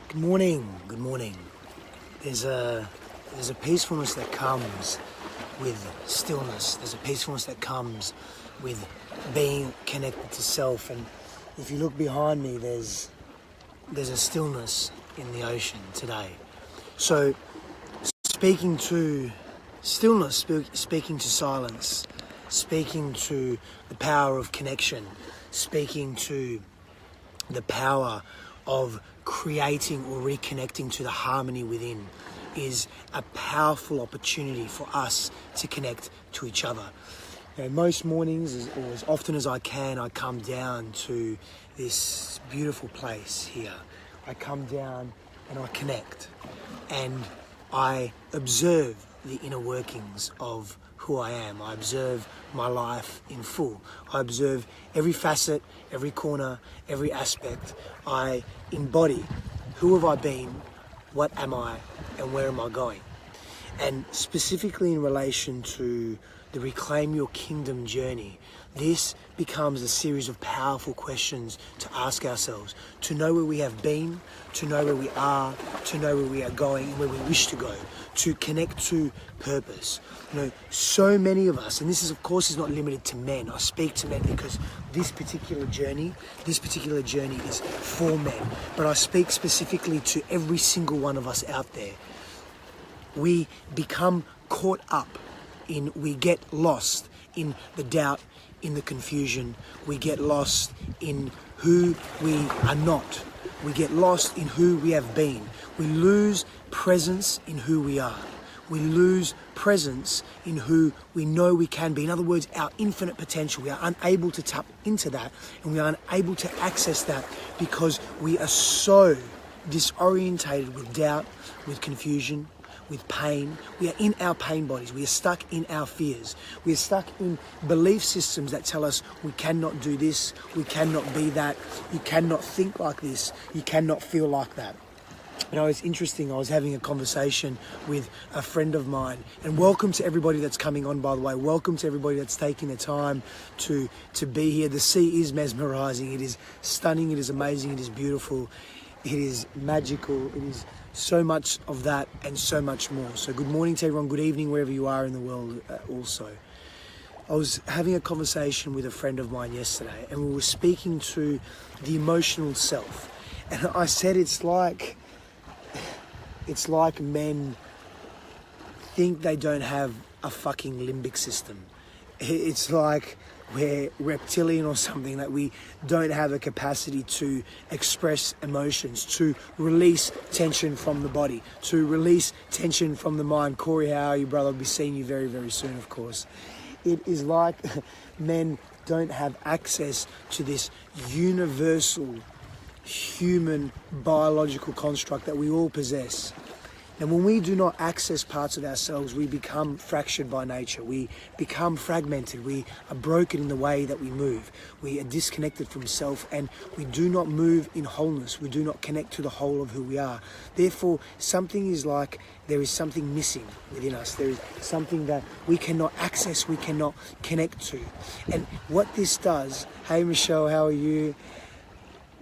Good morning. Good morning. There's a peacefulness that comes with stillness. There's a peacefulness that comes with being connected to self. And if you look behind me, there's a stillness in the ocean today. So speaking to stillness, speaking to silence, speaking to the power of connection, speaking to the power of creating or reconnecting to the harmony within is a powerful opportunity for us to connect to each other. You know, most mornings, or as often as I can, I come down to this beautiful place here. I come down and I connect and I observe the inner workings of who I am. I observe my life in full. I observe every facet, every corner, every aspect. I embody who have I been, what am I, and where am I going? And specifically in relation to the Reclaim Your Kingdom journey, this becomes a series of powerful questions to ask ourselves, to know where we have been, to know where we are, to know where we are going and where we wish to go, to connect to purpose. You know, so many of us, and this is of course is not limited to men. I speak to men because this particular journey is for men. But I speak specifically to every single one of us out there. We become caught up we get lost in the doubt, in the confusion. We get lost in who we are not. We get lost in who we have been. We lose presence in who we are. We lose presence in who we know we can be. In other words, our infinite potential. We are unable to tap into that, and we are unable to access that because we are so disorientated with doubt, with confusion, with pain. We are in our pain bodies. We are stuck in our fears. We are stuck in belief systems that tell us we cannot do this, we cannot be that, you cannot think like this, you cannot feel like that. You know, it's interesting, I was having a conversation with a friend of mine, and welcome to everybody that's coming on, by the way. Welcome to everybody that's taking the time to be here. The sea is mesmerizing, it is stunning, it is amazing, it is beautiful, it is magical, it is so much of that and so much more. So good morning to everyone, good evening wherever you are in the world also. I was having a conversation with a friend of mine yesterday, and we were speaking to the emotional self. And I said it's like men think they don't have a fucking limbic system. It's like we're reptilian or something, that we don't have a capacity to express emotions, to release tension from the body, to release tension from the mind. Corey, how are you, brother? I'll be seeing you very, very soon, of course. It is like men don't have access to this universal human biological construct that we all possess. And when we do not access parts of ourselves, we become fractured by nature. We become fragmented. We are broken in the way that we move. We are disconnected from self, and we do not move in wholeness. We do not connect to the whole of who we are. Therefore, something is like there is something missing within us. There is something that we cannot access, we cannot connect to. And what this does, hey Michelle, how are you?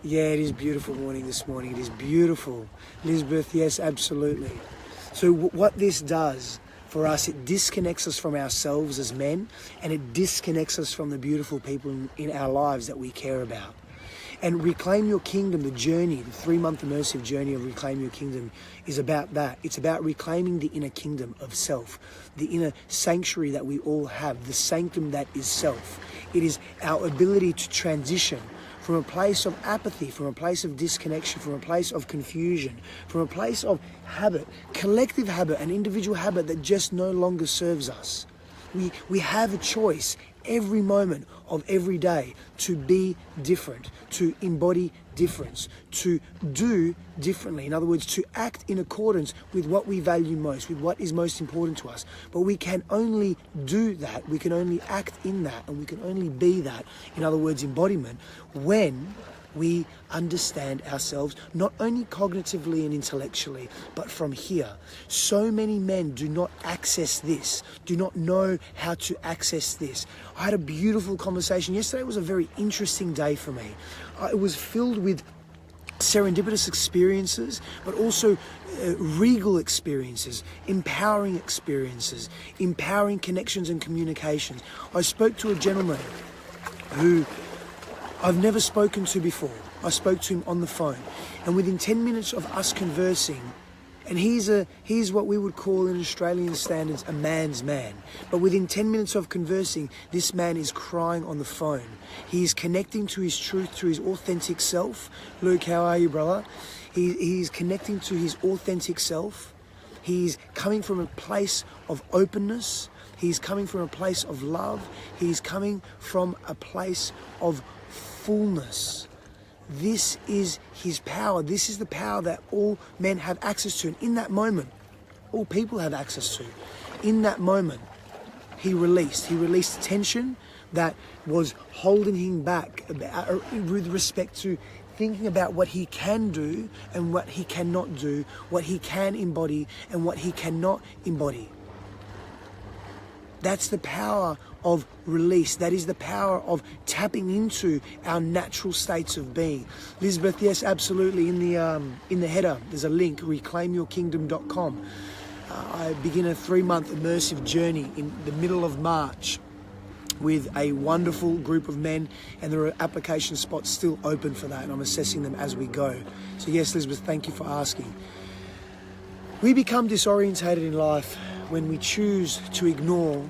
Yeah, it is beautiful morning this morning. It is beautiful. Elizabeth, yes, absolutely. So what this does for us, it disconnects us from ourselves as men, and it disconnects us from the beautiful people in our lives that we care about. And Reclaim Your Kingdom, the journey, the 3-month immersive journey of Reclaim Your Kingdom is about that. It's about reclaiming the inner kingdom of self, the inner sanctuary that we all have, the sanctum that is self. It is our ability to transition from a place of apathy, from a place of disconnection, from a place of confusion, from a place of habit, collective habit, an individual habit that just no longer serves us. We have a choice every moment of every day to be different, to embody difference, to do differently. In other words, to act in accordance with what we value most, with what is most important to us. But we can only do that, we can only act in that, and we can only be that, in other words, embodiment, when we understand ourselves, not only cognitively and intellectually, but from here. So many men do not access this, do not know how to access this. I had a beautiful conversation. Yesterday was a very interesting day for me. It was filled with serendipitous experiences, but also regal experiences, empowering connections and communications. I spoke to a gentleman who I've never spoken to before. I spoke to him on the phone, and within 10 minutes of us conversing, and he's what we would call in Australian standards a man's man. But within 10 minutes of conversing, this man is crying on the phone. He is connecting to his truth, to his authentic self. Luke, how are you, brother? He's connecting to his authentic self. He's coming from a place of openness. He's coming from a place of love. He's coming from a place of fullness. This is his power. This is the power that all men have access to. And in that moment, all people have access to. In that moment, he released tension that was holding him back with respect to thinking about what he can do and what he cannot do, what he can embody and what he cannot embody. That's the power of release. That is the power of tapping into our natural states of being. Elizabeth, yes, absolutely. In the header, there's a link, reclaimyourkingdom.com. I begin a 3-month immersive journey in the middle of March with a wonderful group of men, and there are application spots still open for that, and I'm assessing them as we go. So yes, Elizabeth, thank you for asking. We become disorientated in life when we choose to ignore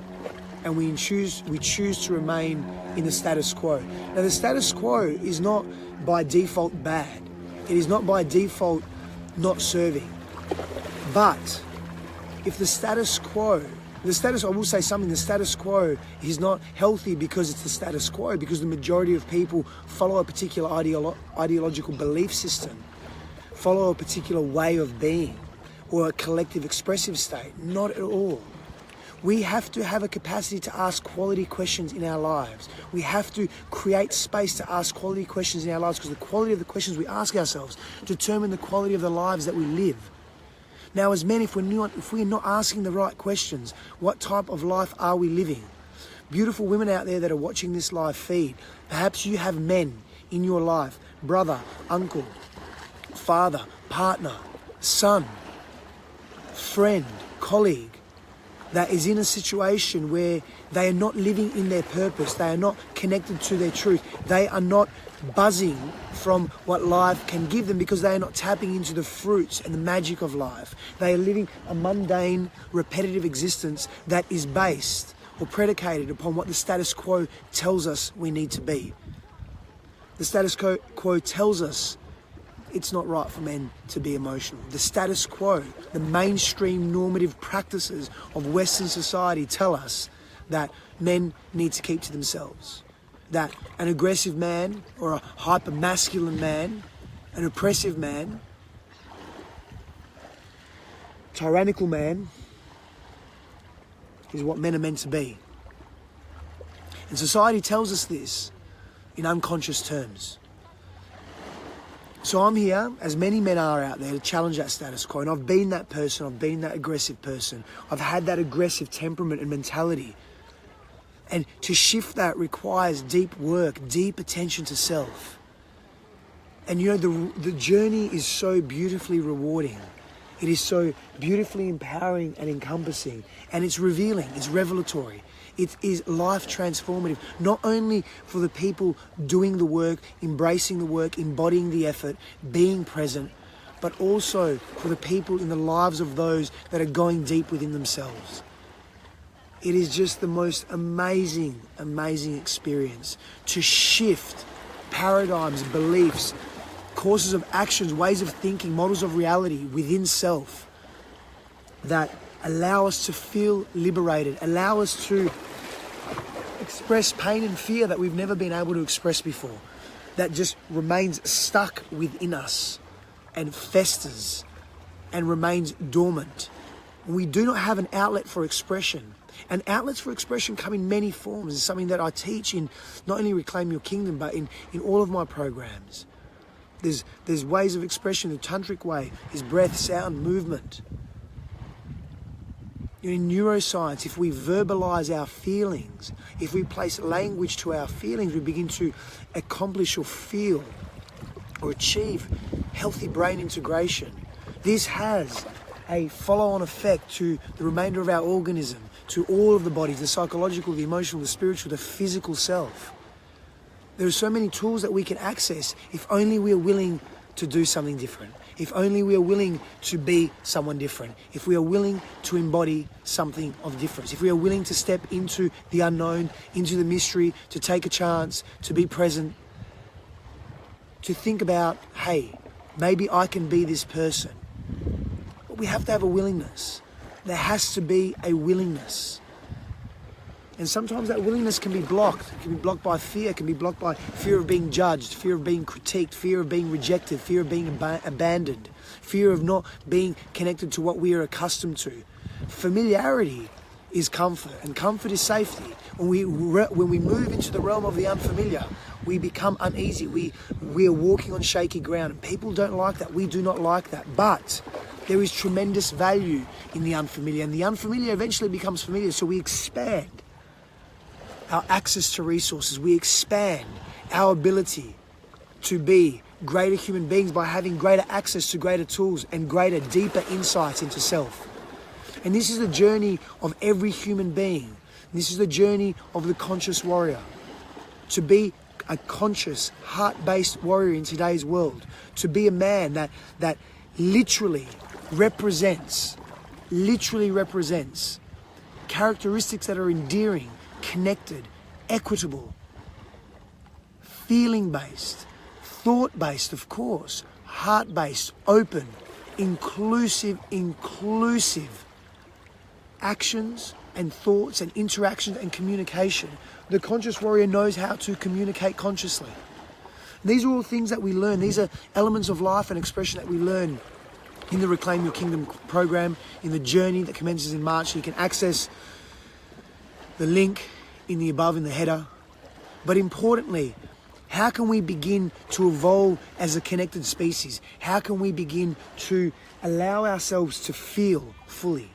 and we choose to remain in the status quo. Now, the status quo is not by default bad. It is not by default not serving. But if the status quo is not healthy because it's the status quo, because the majority of people follow a particular ideological belief system, follow a particular way of being, or a collective expressive state. Not at all. We have to have a capacity to ask quality questions in our lives. We have to create space to ask quality questions in our lives, because the quality of the questions we ask ourselves determine the quality of the lives that we live. Now, as men, if we're not asking the right questions, what type of life are we living? Beautiful women out there that are watching this live feed, perhaps you have men in your life, brother, uncle, father, partner, son, friend, colleague, that is in a situation where they are not living in their purpose, they are not connected to their truth, they are not buzzing from what life can give them because they are not tapping into the fruits and the magic of life. They are living a mundane, repetitive existence that is based or predicated upon what the status quo tells us we need to be. The status quo tells us it's not right for men to be emotional. The status quo, the mainstream normative practices of Western society tell us that men need to keep to themselves. That an aggressive man or a hyper-masculine man, an oppressive man, tyrannical man is what men are meant to be. And society tells us this in unconscious terms. So I'm here, as many men are out there, to challenge that status quo. And I've been that person, I've been that aggressive person. I've had that aggressive temperament and mentality. And to shift that requires deep work, deep attention to self. And you know, the journey is so beautifully rewarding. It is so beautifully empowering and encompassing. And it's revealing, it's revelatory. It is life transformative, not only for the people doing the work, embracing the work, embodying the effort, being present, but also for the people in the lives of those that are going deep within themselves. It is just the most amazing, amazing experience to shift paradigms, beliefs, courses of actions, ways of thinking, models of reality within self that allow us to feel liberated, allow us to express pain and fear that we've never been able to express before, that just remains stuck within us and festers and remains dormant. We do not have an outlet for expression. And outlets for expression come in many forms. It's something that I teach in not only Reclaim Your Kingdom, but in all of my programs. There's ways of expression. The tantric way is breath, sound, movement. In neuroscience, if we verbalize our feelings, if we place language to our feelings, we begin to accomplish or feel or achieve healthy brain integration. This has a follow-on effect to the remainder of our organism, to all of the bodies, the psychological, the emotional, the spiritual, the physical self. There are so many tools that we can access if only we are willing to do something different, if only we are willing to be someone different, if we are willing to embody something of difference, if we are willing to step into the unknown, into the mystery, to take a chance, to be present, to think about, hey, maybe I can be this person. But we have to have a willingness. There has to be a willingness. And sometimes that willingness can be blocked. It can be blocked by fear. It can be blocked by fear of being judged, fear of being critiqued, fear of being rejected, fear of being abandoned, fear of not being connected to what we are accustomed to. Familiarity is comfort, and comfort is safety. When we move into the realm of the unfamiliar, we become uneasy. We are walking on shaky ground, and people don't like that. We do not like that. But there is tremendous value in the unfamiliar, and the unfamiliar eventually becomes familiar, so we expand our access to resources. We expand our ability to be greater human beings by having greater access to greater tools and greater, deeper insights into self. And this is the journey of every human being. This is the journey of the conscious warrior. To be a conscious, heart-based warrior in today's world. To be a man that literally represents characteristics that are endearing, connected, equitable, feeling-based, thought-based, of course, heart-based, open, inclusive actions and thoughts and interactions and communication. The conscious warrior knows how to communicate consciously. These are all things that we learn. These are elements of life and expression that we learn in the Reclaim Your Kingdom program, in the journey that commences in March. You can access the link in the above in the header. But importantly, how can we begin to evolve as a connected species? How can we begin to allow ourselves to feel fully?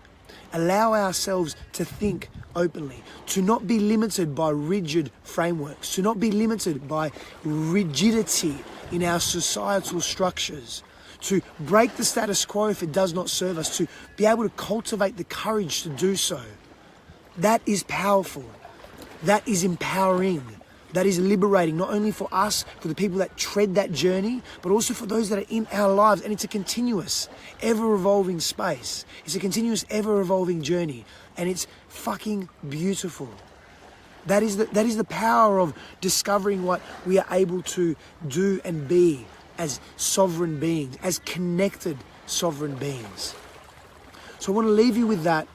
Allow ourselves to think openly, to not be limited by rigid frameworks, to not be limited by rigidity in our societal structures, to break the status quo if it does not serve us, to be able to cultivate the courage to do so. That is powerful. That is empowering. That is liberating, not only for us, for the people that tread that journey, but also for those that are in our lives. And it's a continuous, ever-evolving space. It's a continuous, ever-evolving journey. And it's fucking beautiful. That is the power of discovering what we are able to do and be as sovereign beings, as connected sovereign beings. So I want to leave you with that.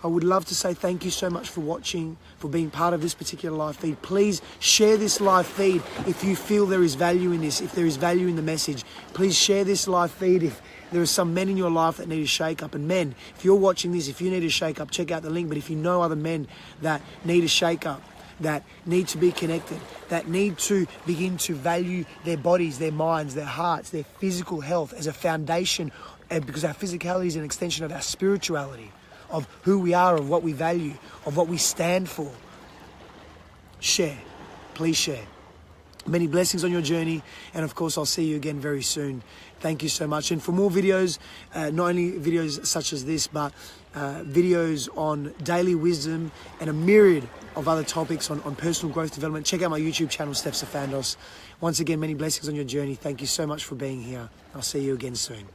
I would love to say thank you so much for watching, for being part of this particular live feed. Please share this live feed if you feel there is value in this, if there is value in the message. Please share this live feed if there are some men in your life that need a shake up. And men, if you're watching this, if you need a shake up, check out the link. But if you know other men that need a shake up, that need to be connected, that need to begin to value their bodies, their minds, their hearts, their physical health as a foundation, because our physicality is an extension of our spirituality, of who we are, of what we value, of what we stand for. Share. Please share. Many blessings on your journey. And of course, I'll see you again very soon. Thank you so much. And for more videos, not only videos such as this, but videos on daily wisdom and a myriad of other topics on personal growth development, check out my YouTube channel, Sifandos. Once again, many blessings on your journey. Thank you so much for being here. I'll see you again soon.